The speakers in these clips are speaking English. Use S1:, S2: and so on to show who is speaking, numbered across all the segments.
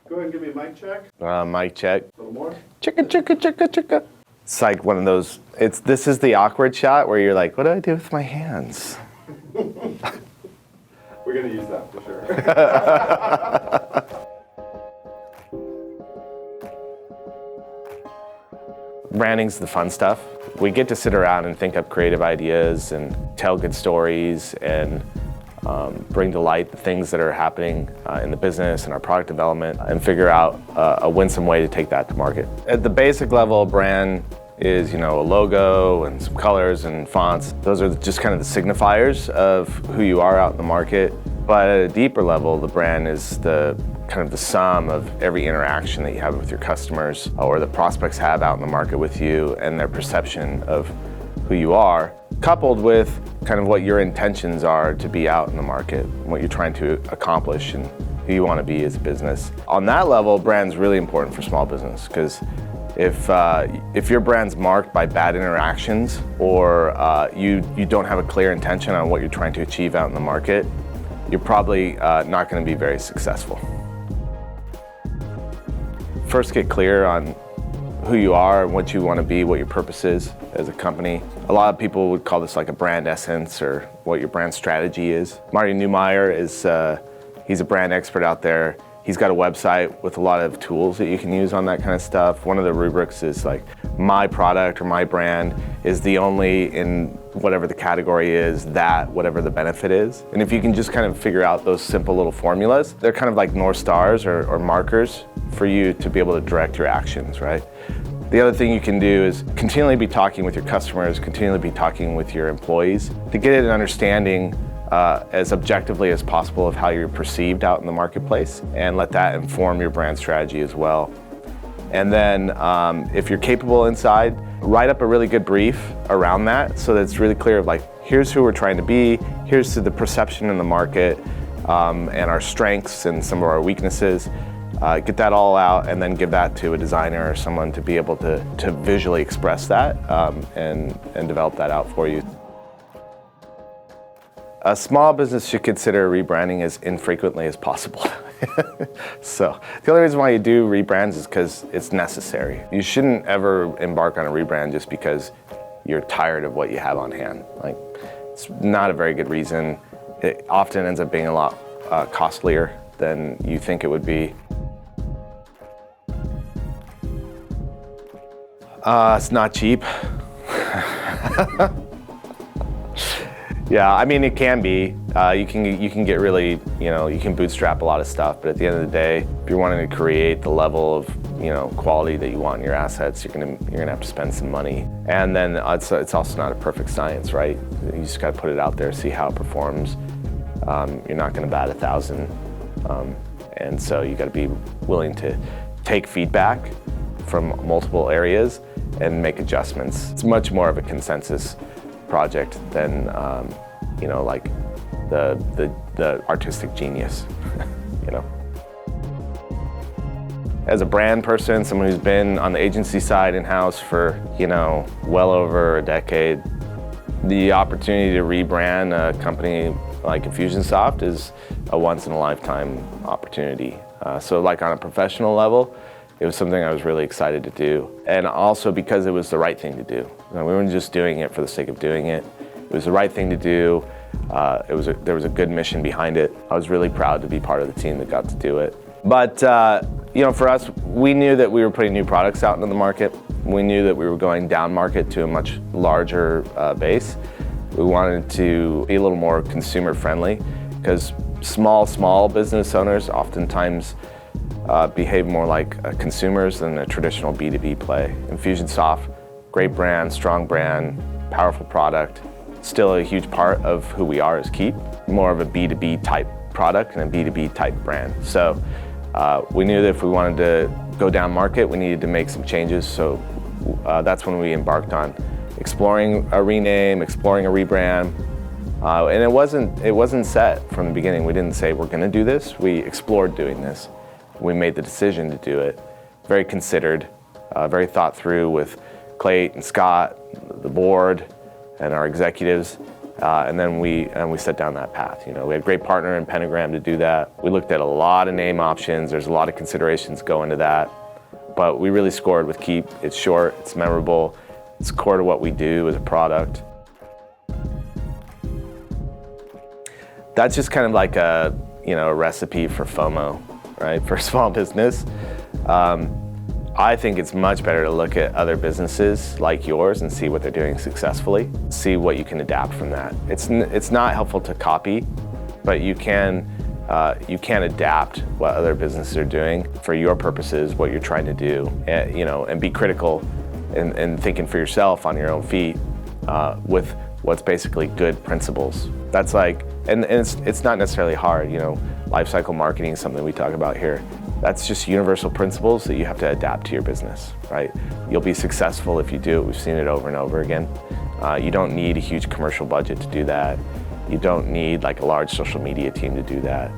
S1: Go ahead and give me a mic check.
S2: Mic check.
S1: A little more.
S2: Chicka, chicka, chicka, chicka. It's like one of those, this is the awkward shot where you're like, what do I do with my hands?
S1: We're going to use that for sure.
S2: Branding's the fun stuff. We get to sit around and think up creative ideas and tell good stories and bring to light the things that are happening in the business and our product development and figure out a winsome way to take that to market. At the basic level, brand is, a logo and some colors and fonts. Those are just kind of the signifiers of who you are out in the market. But at a deeper level, the brand is the kind of the sum of every interaction that you have with your customers or the prospects have out in the market with you and their perception of who you are, coupled with kind of what your intentions are to be out in the market, what you're trying to accomplish and who you want to be as a business. On that level, brand's really important for small business because if your brand's marked by bad interactions or you don't have a clear intention on what you're trying to achieve out in the market, you're probably not going to be very successful. First, get clear on who you are and what you want to be, what your purpose is as a company. A lot of people would call this like a brand essence or what your brand strategy is. Marty Neumeyer he's a brand expert out there. He's got a website with a lot of tools that you can use on that kind of stuff. One of the rubrics is like, my product or my brand is the only, in whatever the category is, that whatever the benefit is. And if you can just kind of figure out those simple little formulas, they're kind of like North Stars or markers for you to be able to direct your actions, right? The other thing you can do is continually be talking with your customers, continually be talking with your employees to get an understanding as objectively as possible of how you're perceived out in the marketplace and let that inform your brand strategy as well. And then if you're capable inside, write up a really good brief around that so that it's really clear of like, here's who we're trying to be, here's the perception in the market and our strengths and some of our weaknesses. Get that all out and then give that to a designer or someone to be able to visually express that and develop that out for you. A small business should consider rebranding as infrequently as possible. So the only reason why you do rebrands is because it's necessary. You shouldn't ever embark on a rebrand just because you're tired of what you have on hand. Like, it's not a very good reason. It often ends up being a lot costlier than you think it would be. It's not cheap. Yeah, I mean, it can be. You can get really, you can bootstrap a lot of stuff, but at the end of the day, if you're wanting to create the level of, quality that you want in your assets, you're gonna have to spend some money. And then it's also not a perfect science, right? You just gotta put it out there, see how it performs. You're not gonna bat 1,000. And so you gotta be willing to take feedback from multiple areas and make adjustments. It's much more of a consensus project than like the artistic genius. As a brand person, someone who's been on the agency side in-house for well over a decade, the opportunity to rebrand a company like Infusionsoft is a once-in-a-lifetime opportunity. So like on a professional level, it was something I was really excited to do. And also because it was the right thing to do. We weren't just doing it for the sake of doing it. It was the right thing to do. There was a good mission behind it. I was really proud to be part of the team that got to do it. But for us, we knew that we were putting new products out into the market. We knew that we were going down market to a much larger base. We wanted to be a little more consumer friendly because small business owners oftentimes behave more like consumers than a traditional B2B play. Infusionsoft, great brand, strong brand, powerful product, still a huge part of who we are as Keap, more of a B2B type product and a B2B type brand. So we knew that if we wanted to go down market, we needed to make some changes. So that's when we embarked on exploring a rename, exploring a rebrand. And it wasn't set from the beginning. We didn't say we're gonna do this. We explored doing this. We made the decision to do it. Very considered, very thought through with Clay and Scott, the board, and our executives. And then we set down that path. We had a great partner in Pentagram to do that. We looked at a lot of name options. There's a lot of considerations go into that. But we really scored with Keap. It's short, it's memorable, it's core to what we do as a product. That's just kind of like a recipe for FOMO, right? For small business. I think it's much better to look at other businesses like yours and see what they're doing successfully, see what you can adapt from that. It's not helpful to copy, but you can adapt what other businesses are doing for your purposes, what you're trying to do, and be critical and thinking for yourself on your own feet with what's basically good principles. That's like, and it's not necessarily hard, life cycle marketing is something we talk about here. That's just universal principles that you have to adapt to your business, right? You'll be successful if you do it. We've seen it over and over again. You don't need a huge commercial budget to do that. You don't need like a large social media team to do that.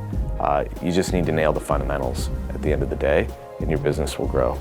S2: You just need to nail the fundamentals at the end of the day, and your business will grow.